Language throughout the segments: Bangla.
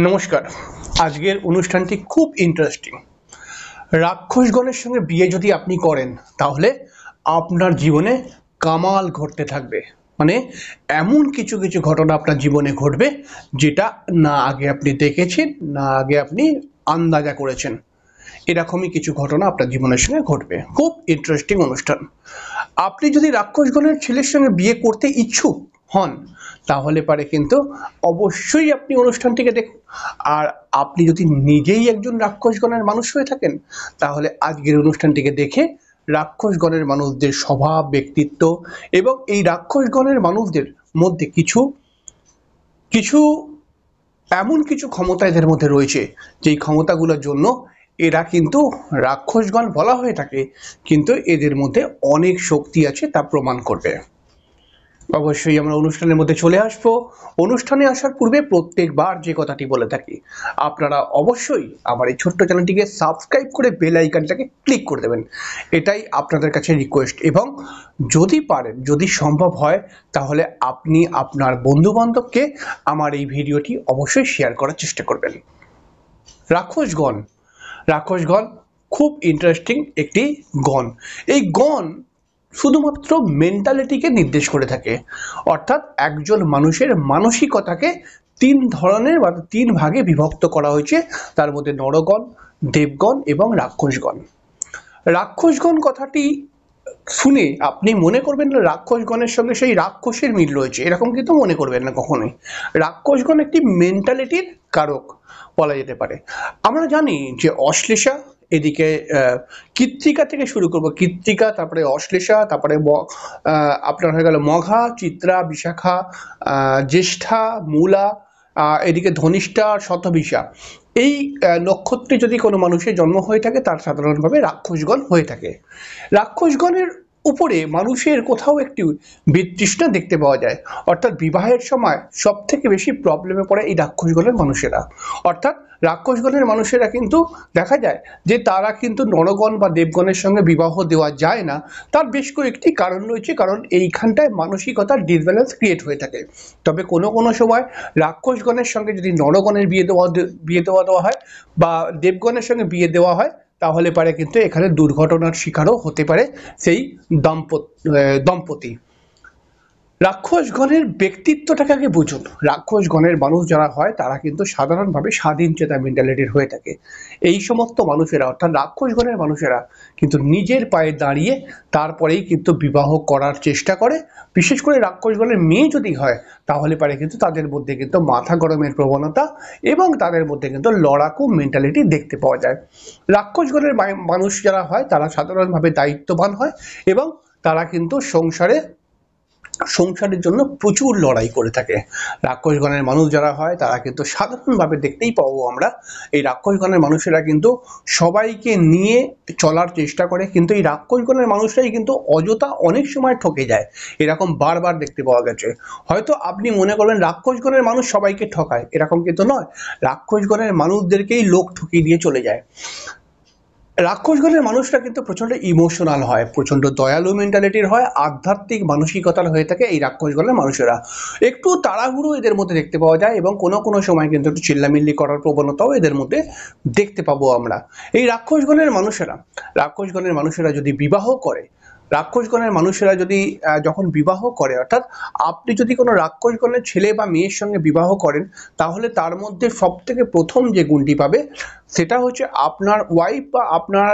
নমস্কার। আজকের অনুষ্ঠানটি খুব ইন্টারেস্টিং। রাক্ষসগণের সঙ্গে বিয়ে যদি আপনি করেন তাহলে আপনার জীবনে কামাল ঘটতে থাকবে। মানে এমন কিছু কিছু ঘটনা আপনার জীবনে ঘটবে যেটা না আগে আপনি দেখেছেন, না আগে আপনি আন্দাজা করেছেন। এরকমই কিছু ঘটনা আপনার জীবনের সঙ্গে ঘটবে। খুব ইন্টারেস্টিং অনুষ্ঠান। আপনি যদি রাক্ষসগণের ছেলের সঙ্গে বিয়ে করতে ইচ্ছুক হন তাহলে পারে কিন্তু অবশ্যই আপনি অনুষ্ঠানটিকে দেখুন। আর আপনি যদি নিজেই একজন রাক্ষসগণের মানুষ হয়ে থাকেন তাহলে আজকের অনুষ্ঠানটিকে দেখে রাক্ষসগণের মানুষদের স্বভাব, ব্যক্তিত্ব এবং এই রাক্ষসগণের মানুষদের মধ্যে কিছু কিছু এমন কিছু ক্ষমতা এদের মধ্যে রয়েছে যেই ক্ষমতাগুলোর জন্য এরা কিন্তু রাক্ষসগণ বলা হয়ে থাকে, কিন্তু এদের মধ্যে অনেক শক্তি আছে তা প্রমাণ করবে। অবশ্যই আমরা অনুষ্ঠানের মধ্যে চলে আসবো। অনুষ্ঠানে আসার পূর্বে প্রত্যেকবার যে কথাটি বলে থাকি, আপনারা অবশ্যই আমার এই ছোট্ট চ্যানেলটিকে সাবস্ক্রাইব করে বেল আইকনটাকে ক্লিক করে দেবেন। এটাই আপনাদের কাছে রিকোয়েস্ট। এবং যদি পারেন, যদি সম্ভব হয়, তাহলে আপনি আপনার বন্ধুবান্ধবকে আমার এই ভিডিওটি অবশ্যই শেয়ার করার চেষ্টা করবেন। রাক্ষসগণ রাক্ষসগণ খুব ইন্টারেস্টিং একটি গণ। এই গণ শুধুমাত্র মেন্টালিটিকে নির্দেশ করে থাকে, অর্থাৎ একজন মানুষের মানসিকতাকে তিন ধরনের বা তিন ভাগে বিভক্ত করা হয়েছে। তার মধ্যে নরগণ, দেবগণ এবং রাক্ষসগণ। রাক্ষসগণ কথাটি শুনে আপনি মনে করবেন না রাক্ষসগণের সঙ্গে সেই রাক্ষসের মিল রয়েছে, এরকম কিন্তু মনে করবেন না কখনোই। রাক্ষসগণ একটি মেন্টালিটির কারক বলা যেতে পারে। আমরা জানি যে অশ্লেষা, এদিকে কৃত্তিকা থেকে শুরু করব, কৃত্তিকা, তারপরে অশ্লেষা, তারপরে আপনার হয়ে গেল মঘা, চিত্রা, বিশাখা, জ্যেষ্ঠা, মূলা, এদিকে ধনিষ্ঠা, শতভিষা। এই নক্ষত্রে যদি কোনো মানুষের জন্ম হয়ে থাকে তার সাধারণভাবে রাক্ষসগণ হয়ে থাকে। রাক্ষসগণের উপরে মানুষের কোথাও একটি বিতৃষ্ণা দেখতে পাওয়া যায়, অর্থাৎ বিবাহের সময় সব থেকে বেশি প্রবলেমে পড়ে এই রাক্ষসগণের মানুষেরা। অর্থাৎ রাক্ষসগণের মানুষেরা কিন্তু দেখা যায় যে তারা কিন্তু নরগণ বা দেবগণের সঙ্গে বিবাহ দেওয়া যায় না। তার বেশ কয়েকটি কারণ রয়েছে, কারণ এইখানটায় মানসিকতার ডিসব্যালেন্স ক্রিয়েট হয়ে থাকে। তবে কোনো কোনো সময় রাক্ষসগণের সঙ্গে যদি নরগণের বিয়ে দেওয়া হয় বা দেবগণের সঙ্গে বিয়ে দেওয়া হয় তাহলে পারে কিন্তু এখানে দুর্ঘটনার শিকারও হতে পারে সেই দম্পতি। রাক্ষসগণের ব্যক্তিত্বটাকে আগে বুঝুন। রাক্ষসগণের মানুষ যারা হয় তারা কিন্তু সাধারণভাবে স্বাধীন চেতা মেন্টালিটির হয়ে থাকে। এই সমস্ত মানুষেরা, অর্থাৎ রাক্ষসগণের মানুষেরা কিন্তু নিজের পায়ে দাঁড়িয়ে তারপরেই কিন্তু বিবাহ করার চেষ্টা করে। বিশেষ করে রাক্ষসগণের মেয়ে যদি হয় তাহলে পারে কিন্তু তাদের মধ্যে কিন্তু মাথা গরমের প্রবণতা এবং তাদের মধ্যে কিন্তু লড়াকু মেন্টালিটি দেখতে পাওয়া যায়। রাক্ষসগণের মানুষ যারা হয় তারা সাধারণভাবে দায়িত্ববান হয় এবং তারা কিন্তু সংসারের জন্য প্রচুর লড়াই করে থাকে। রাক্ষসগণের মানুষ যারা হয় তারা কিন্তু সাধারণভাবে দেখতেই পাবো আমরা এই রাক্ষসগণের মানুষেরা কিন্তু সবাইকে নিয়ে চলার চেষ্টা করে, কিন্তু এই রাক্ষসগণের মানুষরাই কিন্তু অযথা অনেক সময় ঠকে যায়। এরকম বারবার দেখতে পাওয়া গেছে। হয়তো আপনি মনে করবেন রাক্ষসগণের মানুষ সবাইকে ঠকায়, এরকম কিন্তু নয়। রাক্ষসগণের মানুষদেরকেই লোক ঠকিয়ে দিয়ে চলে যায়। রাক্ষসগণের মানুষরা কিন্তু প্রচন্ড ইমোশনাল হয়, প্রচন্ড দয়ালু মেন্টালিটির হয়, আধ্যাত্মিক মানসিকতার হয়ে থাকে এই রাক্ষসগণের মানুষেরা। একটু তাড়াহুড়ো এদের মধ্যে দেখতে পাওয়া যায় এবং কোনো কোনো সময় কিন্তু একটু চিল্লামিল্লি করার প্রবণতাও এদের মধ্যে দেখতে পাবো আমরা। এই রাক্ষসগণের মানুষেরা যদি বিবাহ করে, রাক্ষসগণের মানুষেরা যদি যখন বিবাহ করে, অর্থাৎ আপনি যদি কোনো রাক্ষসগণের ছেলে বা মেয়ের সঙ্গে বিবাহ করেন তাহলে তার মধ্যে সব থেকে প্রথম যে গুণটি পাবে সেটা হচ্ছে আপনার ওয়াইফ বা আপনার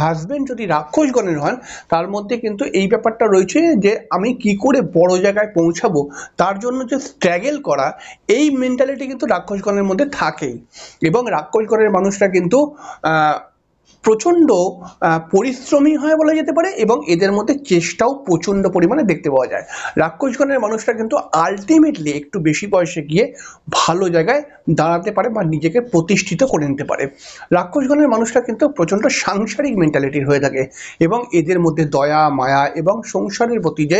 হাজবেন্ড যদি রাক্ষসগণের হন তার মধ্যে কিন্তু এই ব্যাপারটা রয়েছে যে আমি কি করে বড় জায়গায় পৌঁছাবো তার জন্য যে স্ট্রাগল করা, এই মেন্টালিটি কিন্তু রাক্ষসগণের মধ্যে থাকেই। এবং রাক্ষসগণের মানুষরা কিন্তু প্রচন্ড পরিশ্রমী হয় বলা যেতে পারে এবং এদের মধ্যে চেষ্টাও প্রচন্ড পরিমাণে দেখতে পাওয়া যায়। রাক্ষসগণের মানুষরা কিন্তু আলটিমেটলি একটু বেশি বয়সে গিয়ে ভালো জায়গায় দাঁড়াতে পারে বা নিজেকে প্রতিষ্ঠিত করে নিতে পারে। রাক্ষসগণের মানুষরা কিন্তু প্রচন্ড সাংসারিক মেন্টালিটির হয়ে থাকে এবং এদের মধ্যে দয়া, মায়া এবং সংসারের প্রতি যে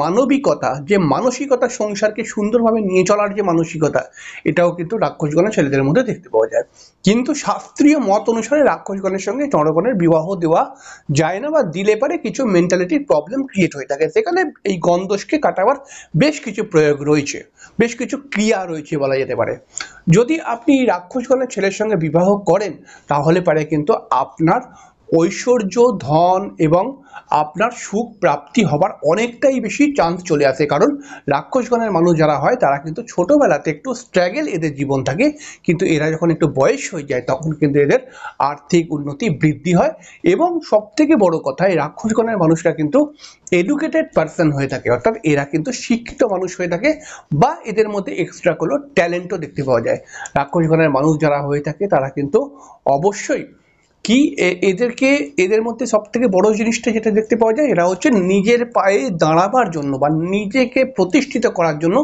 মানবিকতা, যে মানসিকতা, সংসারকে সুন্দরভাবে নিয়ে চলার যে মানসিকতা, এটাও কিন্তু রাক্ষসগণের ছেলেদের মধ্যে দেখতে পাওয়া যায়। কিন্তু শাস্ত্রীয় মত অনুসারে রাক্ষসগণের রাক্ষসগণের সঙ্গে নরগণের বিবাহ দেওয়া যায় না, বা দিলে পারে কিছু মেন্টালিটির প্রবলেম ক্রিয়েট হয়ে থাকে। সেখানে এই গণদোষকে কাটাবার বেশ কিছু প্রয়োগ রয়েছে, বেশ কিছু ক্রিয়া রয়েছে বলা যেতে পারে। যদি আপনি রাক্ষসগণের ছেলের সঙ্গে বিবাহ করেন তাহলে পারে কিন্তু আপনার ঐশ্বর্য, ধন এবং আপনার সুখ প্রাপ্তি হবার অনেকটাই বেশি চান্স চলে আসে। কারণ রাক্ষসগণের মানুষ যারা হয় তারা কিন্তু ছোটবেলাতে একটু স্ট্রাগল এদের জীবন থাকে, কিন্তু এরা যখন একটু বয়স হয়ে যায় তখন কিন্তু এদের আর্থিক উন্নতি বৃদ্ধি হয়। এবং সব থেকে বড় কথা, এই রাক্ষসগণের মানুষরা কিন্তু এডুকেটেড পার্সন হয়ে থাকে, অর্থাৎ এরা কিন্তু শিক্ষিত মানুষ হয়ে থাকে, বা এদের মধ্যে এক্সট্রা কোনো ট্যালেন্টও দেখতে পাওয়া যায়। রাক্ষসগণের মানুষ যারা হয়ে থাকে তারা কিন্তু অবশ্যই কি এদের মধ্যে সব থেকে বড় জিনিসটা যেটা দেখতে পাওয়া যায়, এরা হচ্ছে নিজের পায়ে দাঁড়াবার জন্য বা নিজেকে প্রতিষ্ঠিত করার জন্য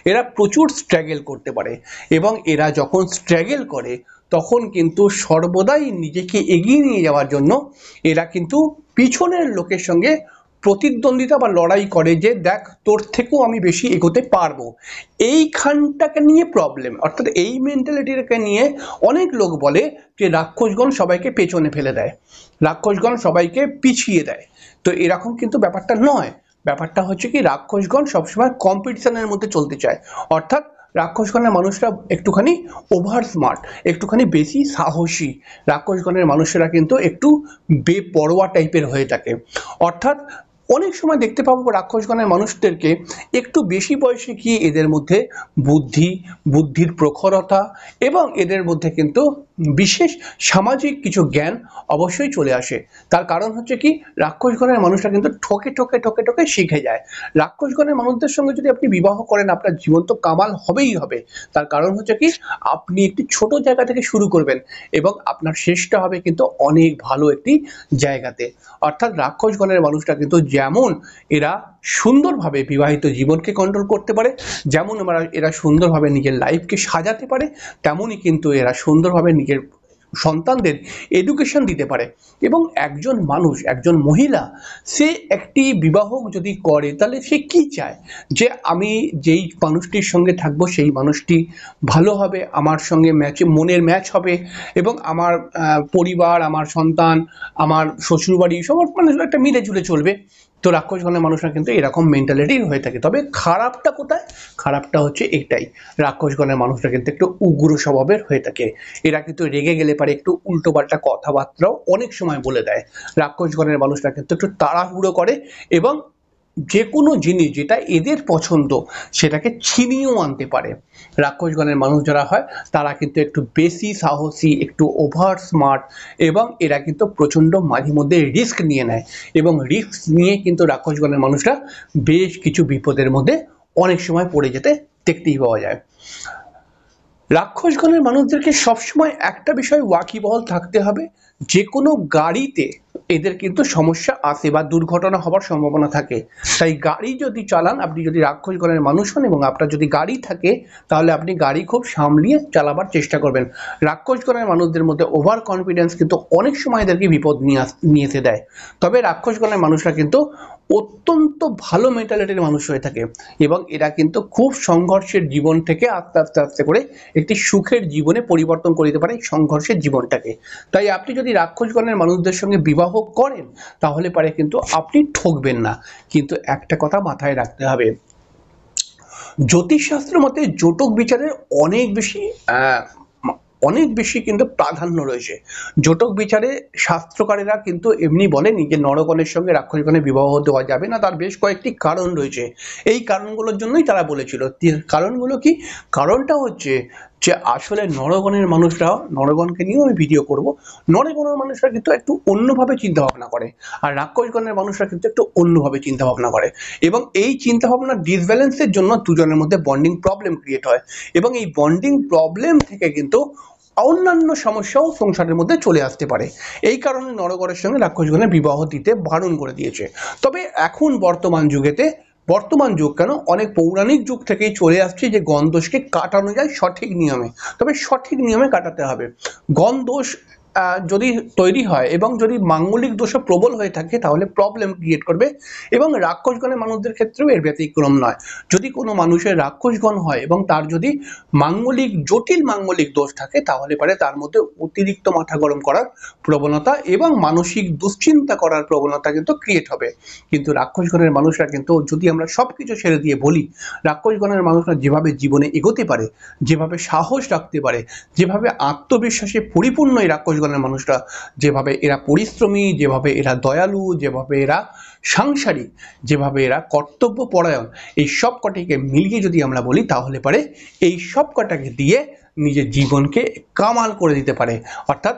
এরা প্রচুর স্ট্রাগল করতে পারে। এবং এরা যখন স্ট্রাগল করে তখন কিন্তু সর্বদাই নিজেকে এগিয়ে নিয়ে যাওয়ার জন্য এরা কিন্তু পিছনের লোকের সঙ্গে প্রতিদ্বন্দ্বিতা বা লড়াই করে, যে দেখ তোর থেকেও আমি বেশি এগোতে পারবো। এইখানটাকে নিয়ে প্রবলেম, অর্থাৎ এই মেন্টালিটিকে নিয়ে অনেক লোক বলে যে রাক্ষসগণ সবাইকে পেছনে ফেলে দেয়, রাক্ষসগণ সবাইকে পিছিয়ে দেয়। তো এরকম কিন্তু ব্যাপারটা নয়। ব্যাপারটা হচ্ছে কি, রাক্ষসগণ সবসময় কম্পিটিশনের মধ্যে চলতে চায়, অর্থাৎ রাক্ষসগণের মানুষরা একটুখানি ওভার স্মার্ট, একটুখানি বেশি সাহসী। রাক্ষসগণের মানুষেরা কিন্তু একটু বেপরোয়া টাইপের হয়ে থাকে। অর্থাৎ অনেক সময় দেখতে পাবো রাক্ষসগণের মানুষদেরকে একটু বেশি বয়সে গিয়ে এদের মধ্যে বুদ্ধির প্রখরতা এবং এদের মধ্যে কিন্তু বিশেষ সামাজিক কিছু জ্ঞান অবশ্যই চলে আসে। তার কারণ হচ্ছে কি, রাক্ষসগণের মানুষরা কিন্তু ঠকে ঠকে ঠকে ঠকে শিখে যায়। রাক্ষসগণের মানুষদের সঙ্গে যদি আপনি বিবাহ করেন আপনার জীবন তো কামাল হবেই হবে। তার কারণ হচ্ছে কি, আপনি একটি ছোট জায়গা থেকে শুরু করবেন এবং আপনার শেষটা হবে কিন্তু অনেক ভালো একটি জায়গাতে। অর্থাৎ রাক্ষসগণের মানুষরা কিন্তু যেমন এরা সুন্দরভাবে বিবাহিত জীবনকে কন্ট্রোল করতে পারে, যেমন এরা সুন্দরভাবে নিজের লাইফকে সাজাতে পারে, তেমনই কিন্তু এরা সুন্দরভাবে নিজের সন্তানদের এডুকেশন দিতে পারে। এবং একজন মানুষ, একজন মহিলা, সে একটি বিবাহ যদি করে তাহলে সে কি চায়, যে আমি যেই মানুষটির সঙ্গে থাকবো সেই মানুষটি ভালো হবে, আমার সঙ্গে মনের ম্যাচ হবে, এবং আমার পরিবার, আমার সন্তান, আমার শ্বশুরবাড়ি সবার মানে একটা মিলে ঝুলে চলবে। তো রাক্ষসগণের মানুষরা কিন্তু এরকম মেন্টালিটির হয়ে থাকে। তবে খারাপটা কোথায়? খারাপটা হচ্ছে এটাই, রাক্ষসগণের মানুষরা কিন্তু একটু উগ্র স্বভাবের হয়ে থাকে। এরা কিন্তু রেগে গেলে পারে একটু উল্টোপাল্টা কথাবার্তাও অনেক সময় বলে দেয়। রাক্ষসগণের মানুষরা কিন্তু একটু তাড়াহুড়ো করে এবং যে কোনো জিনিস যেটা এদের পছন্দ সেটাকে ছিনিয়েও আনতে পারে। রাক্ষসগণের মানুষ যারা হয় তারা কিন্তু একটু বেশি সাহসী, একটু ওভার স্মার্ট, এবং এরা কিন্তু প্রচণ্ড মাঝে মধ্যে রিস্ক নিয়ে নেয়, এবং রিস্ক নিয়ে কিন্তু রাক্ষসগণের মানুষরা বেশ কিছু বিপদের মধ্যে অনেক সময় পড়ে যেতে দেখতেই পাওয়া যায়। রাক্ষসগণের মানুষদেরকে সবসময় একটা বিষয় ওয়াকিবহাল থাকতে হবে, যে কোনো গাড়িতে এদের কিন্তু সমস্যা আসে বা দুর্ঘটনা হবার সম্ভাবনা থাকে। তাই গাড়ি যদি চালান, আপনি যদি রাক্ষসগণের মানুষ হন এবং আপনার যদি গাড়ি থাকে, তাহলে আপনি গাড়ি খুব সামলিয়ে চালাবার চেষ্টা করবেন। রাক্ষসগণের মানুষদের মধ্যে ওভার কনফিডেন্স কিন্তু অনেক সময় এদেরকে বিপদ নিয়ে এসে দেয়। তবে রাক্ষসগণের মানুষরা কিন্তু অত্যন্ত ভালো মেন্টালিটির মানুষ হয়ে থাকে, এবং এরা কিন্তু খুব সংঘর্ষের জীবন থেকে আস্তে আস্তে আস্তে করে একটি সুখের জীবনে পরিবর্তন করে দিতে পারে সংঘর্ষের জীবনটাকে। তাই আপনি যদি রাক্ষসগণের মানুষদের সঙ্গে বিবাহ করেন তাহলে পারে কিন্তু আপনি ঠকবেন না। কিন্তু একটা কথা মাথায় রাখতে হবে, জ্যোতিষশাস্ত্র মতে জটক বিচারের অনেক বেশি কিন্তু প্রাধান্য রয়েছে। জটক বিচারে শাস্ত্রকারেরা কিন্তু এমনি বলেনি যে নরগণের সঙ্গে রাক্ষসগণের বিবাহ দেওয়া যাবে না, তার বেশ কয়েকটি কারণ রয়েছে। এই কারণগুলোর জন্যই তারা বলেছিল। কারণগুলো কি? কারণটা হচ্ছে যে আসলে নরগণের মানুষরা, নরগণকে নিয়েও আমি ভিডিও করব, নরগণের মানুষরা কিন্তু একটু অন্যভাবে চিন্তা ভাবনা করে, আর রাক্ষসগণের মানুষরা কিন্তু একটু অন্যভাবে চিন্তা ভাবনা করে, এবং এই চিন্তা ভাবনার ডিসব্যালেন্সের জন্য দুজনের মধ্যে বন্ডিং প্রবলেম ক্রিয়েট হয়, এবং এই বন্ডিং প্রবলেম থেকে কিন্তু অন্যান্য সমস্যাও সংসারের মধ্যে চলে আসতে পারে। এই কারণে নরগণের সঙ্গে রাক্ষসগণের বিবাহ দিতে বারণ করে দিয়েছে। তবে এখন বর্তমান যুগ কেন, অনেক পৌরাণিক যুগ থেকেই চলে আসছে যে গণদোষকে কাটানো যায় সঠিক নিয়মে। তবে সঠিক নিয়মে কাটাতে হবে। গণদোষ যদি তৈরি হয় এবং যদি মাঙ্গলিক দোষ প্রবল হয়ে থাকে তাহলে প্রবলেম ক্রিয়েট করবে, এবং রাক্ষসগণের মানুষদের ক্ষেত্রেও এর ব্যতিক্রম নয়। যদি কোনো মানুষের রাক্ষসগণ হয় এবং তার যদি জটিল মাঙ্গলিক দোষ থাকে তাহলে পারে তার মধ্যে অতিরিক্ত মাথা গরম করার প্রবণতা এবং মানসিক দুশ্চিন্তা করার প্রবণতা কিন্তু ক্রিয়েট হবে। কিন্তু রাক্ষসগণের মানুষরা কিন্তু, যদি আমরা সবকিছু ছেড়ে দিয়ে বলি, রাক্ষসগণের মানুষরা যেভাবে জীবনে এগোতে পারে, যেভাবে সাহস রাখতে পারে, যেভাবে আত্মবিশ্বাসে পরিপূর্ণ এই রাক্ষসগণের মানুষরা, যেভাবে এরা পরিশ্রমী, যেভাবে এরা দয়ালু, যেভাবে এরা সাংসারিক, যেভাবে এরা কর্তব্য পরায়ণ, এই সব কটাকে মিলিয়ে যদি আমরা বলি তাহলে পারে এই সব কটাকে দিয়ে নিজের জীবনকে কামাল করে দিতে পারে। অর্থাৎ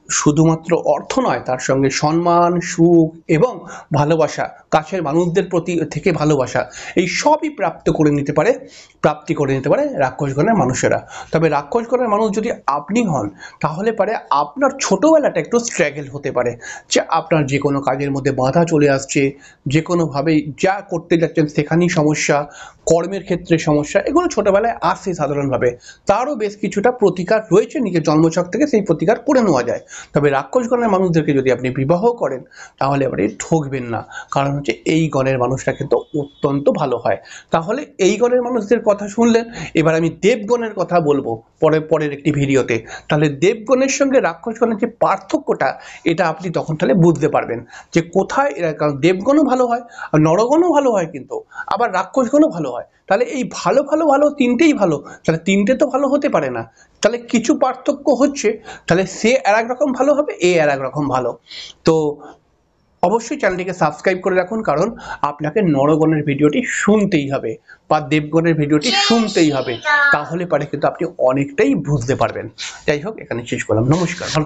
শুধুমাত্র অর্থ নয়, তার সঙ্গে সম্মান, সুখ এবং ভালোবাসা, কাছের মানুষদের প্রতি থেকে ভালোবাসা, এই সবই প্রাপ্তি করে নিতে পারে রাক্ষসগণের মানুষেরা। তবে রাক্ষসগণের মানুষ যদি আপনি হন তাহলে পারে আপনার ছোটবেলাটা একটু স্ট্রাগল হতে পারে, যে আপনার যে কোনো কাজের মধ্যে বাধা চলে আসছে, যে কোনোভাবে যা করতে যাচ্ছেন সেখানেই সমস্যা, কর্মের ক্ষেত্রে সমস্যা, এগুলো ছোটবেলায় আসে সাধারণভাবে। তারও বেশ কিছুটা প্রতিকার রয়েছে, নিজের জন্মছক থেকে সেই প্রতিকার করে নেওয়া যায়। তবে রাক্ষসগণের মানুষদেরকে যদি আপনি বিবাহ করেন তাহলে আপনি ঠকবেন না, কারণ হচ্ছে এই গণের মানুষরা কিন্তু অত্যন্ত ভালো হয়। তাহলে এই গণের মানুষদের কথা শুনলেন, এবার আমি দেবগণের কথা বলবো পরের একটি ভিডিওতে। তাহলে দেবগণের সঙ্গে রাক্ষসগণের যে পার্থক্যটা, এটা আপনি তখন তাহলে বুঝতে পারবেন যে কোথায় এরা, কারণ দেবগণও ভালো হয় আর নরগণও ভালো হয়, কিন্তু আবার রাক্ষসগণও ভালো হয়। তাহলে এই ভালো ভালো ভালো তিনটেই ভালো, তাহলে তিনটে তো ভালো হতে পারে না, তাহলে কিছু পার্থক্য হচ্ছে, তাহলে সে আর এক রকম ভালো হবে, এ আর এক রকম ভালো। তো অবশ্যই চ্যানেলটিকে সাবস্ক্রাইব করে রাখুন, কারণ আপনাকে নরগণের ভিডিওটি শুনতেই হবে বা দেবগণের ভিডিওটি শুনতেই হবে, তাহলে পারে কিন্তু আপনি অনেকটাই বুঝতে পারবেন। যাই হোক, এখানে শেষ করলাম। নমস্কার, ভালো থাকবেন।